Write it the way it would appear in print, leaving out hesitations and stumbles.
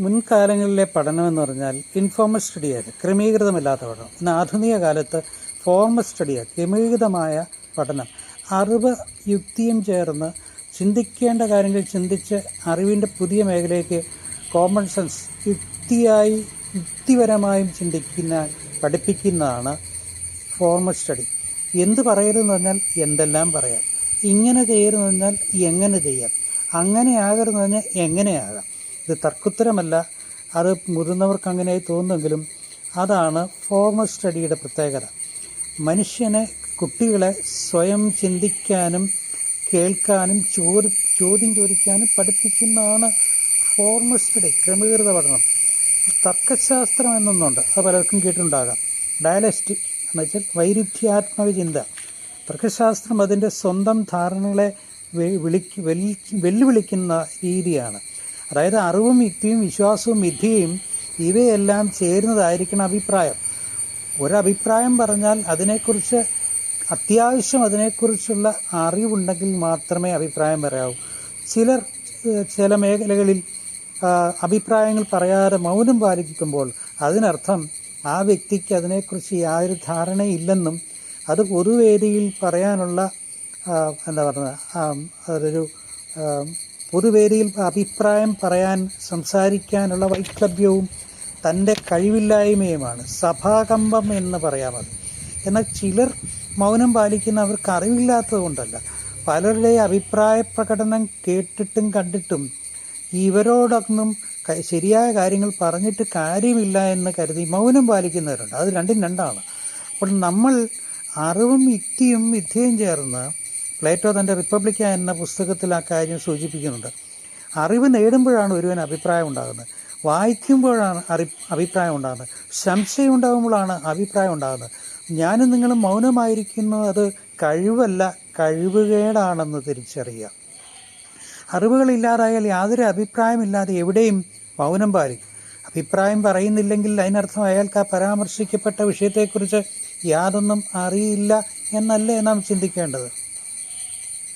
മുൻകാലങ്ങളിലെ പഠനം എന്ന് പറഞ്ഞാൽ ഇൻഫോർമൽ സ്റ്റഡിയായിരുന്നു, ക്രമീകൃതമില്ലാത്ത പഠനം. ഇന്ന് ആധുനിക കാലത്ത് ഫോർമൽ സ്റ്റഡിയാണ്, ക്രമീകൃതമായ പഠനം. അറിവ് യുക്തിയും ചേർന്ന് ചിന്തിക്കേണ്ട കാര്യങ്ങൾ ചിന്തിച്ച് അറിവിൻ്റെ പുതിയ മേഖലയ്ക്ക് കോമൺ സെൻസ് യുക്തിപരമായും പഠിപ്പിക്കുന്നതാണ് ഫോർമൽ സ്റ്റഡി. എന്ത് പറയരുതെന്ന് പറഞ്ഞാൽ എന്തെല്ലാം പറയാം, ഇങ്ങനെ ചെയ്യരുതെന്ന് പറഞ്ഞാൽ എങ്ങനെ ചെയ്യാം, അങ്ങനെ ആകരുതെന്ന് പറഞ്ഞാൽ എങ്ങനെയാകാം. ഇത് തർക്കുത്തരമല്ല, അത് മുതിർന്നവർക്ക് അങ്ങനെ തോന്നുമെങ്കിലും അതാണ് ഫോർമൽ സ്റ്റഡിയുടെ പ്രത്യേകത. കുട്ടികളെ സ്വയം ചിന്തിക്കാനും കേൾക്കാനും ചോദ്യം ചോദിക്കാനും പഠിപ്പിക്കുന്നതാണ് ഫോർമൽ സ്റ്റഡി, ക്രമീകൃത പഠനം. തർക്കശാസ്ത്രം എന്നൊന്നുണ്ട്, അത് പലർക്കും കേട്ടിട്ടുണ്ടാകാം. ഡയലക്റ്റിക് എന്ന് വെച്ചാൽ വൈരുദ്ധ്യാത്മക ചിന്ത. തർക്കശാസ്ത്രം അതിൻ്റെ സ്വന്തം ധാരണകളെ വെല്ലുവിളിക്കുന്ന രീതിയാണ്. അതായത് അറിവും യുക്തിയും വിശ്വാസവും വിദ്യയും ഇവയെല്ലാം ചേരുന്നതായിരിക്കണം അഭിപ്രായം. ഒരഭിപ്രായം പറഞ്ഞാൽ അതിനെക്കുറിച്ച് അതിനെക്കുറിച്ചുള്ള അറിവുണ്ടെങ്കിൽ മാത്രമേ അഭിപ്രായം പറയാവൂ. ചില മേഖലകളിൽ അഭിപ്രായങ്ങൾ പറയാതെ മൗനം പാലിക്കുമ്പോൾ അതിനർത്ഥം ആ വ്യക്തിക്ക് അതിനെക്കുറിച്ച് യാതൊരു ധാരണയില്ലെന്നും അത് പൊതുവേദിയിൽ പറയാനുള്ള അതൊരു പൊതുവേദിയിൽ അഭിപ്രായം സംസാരിക്കാനുള്ള വൈക്ലഭ്യവും തൻ്റെ കഴിവില്ലായ്മയുമാണ്, സഭാകമ്പം എന്ന് പറയാമത്. എന്നാൽ ചിലർ മൗനം പാലിക്കുന്നവർക്ക് അറിവില്ലാത്തത് കൊണ്ടല്ല, പലരുടെ അഭിപ്രായ പ്രകടനം കേട്ടിട്ടും കണ്ടിട്ടും ഇവരോടൊന്നും ശരിയായ കാര്യങ്ങൾ പറഞ്ഞിട്ട് കാര്യമില്ല എന്ന് കരുതി മൗനം പാലിക്കുന്നവരുണ്ട്. അത് രണ്ടും രണ്ടാണ്. അപ്പോൾ നമ്മൾ അറിവും യുക്തിയും വിദ്യയും ചേർന്ന് പ്ലേറ്റോ തൻ്റെ റിപ്പബ്ലിക്ക എന്ന പുസ്തകത്തിൽ ആ കാര്യം സൂചിപ്പിക്കുന്നുണ്ട്. അറിവ് നേടുമ്പോഴാണ് ഒരുവന് അഭിപ്രായം ഉണ്ടാകുന്നത്, വായിക്കുമ്പോഴാണ് അഭിപ്രായം ഉണ്ടാകുന്നത്, സംശയം ഉണ്ടാകുമ്പോഴാണ് അഭിപ്രായം ഉണ്ടാകുന്നത്. ഞാനും നിങ്ങളും മൗനമായിരിക്കുന്നു, അത് കഴിവല്ല, കഴിവുകേടാണെന്ന് തിരിച്ചറിയുക. അറിവുകളില്ലാതായാൽ യാതൊരു അഭിപ്രായമില്ലാതെ എവിടെയും മൗനം പാലിക്കും. അഭിപ്രായം പറയുന്നില്ലെങ്കിൽ അതിനർത്ഥം അയാൾക്ക് ആ പരാമർശിക്കപ്പെട്ട വിഷയത്തെക്കുറിച്ച് യാതൊന്നും അറിയില്ല എന്നല്ലേ നാം ചിന്തിക്കേണ്ടത്.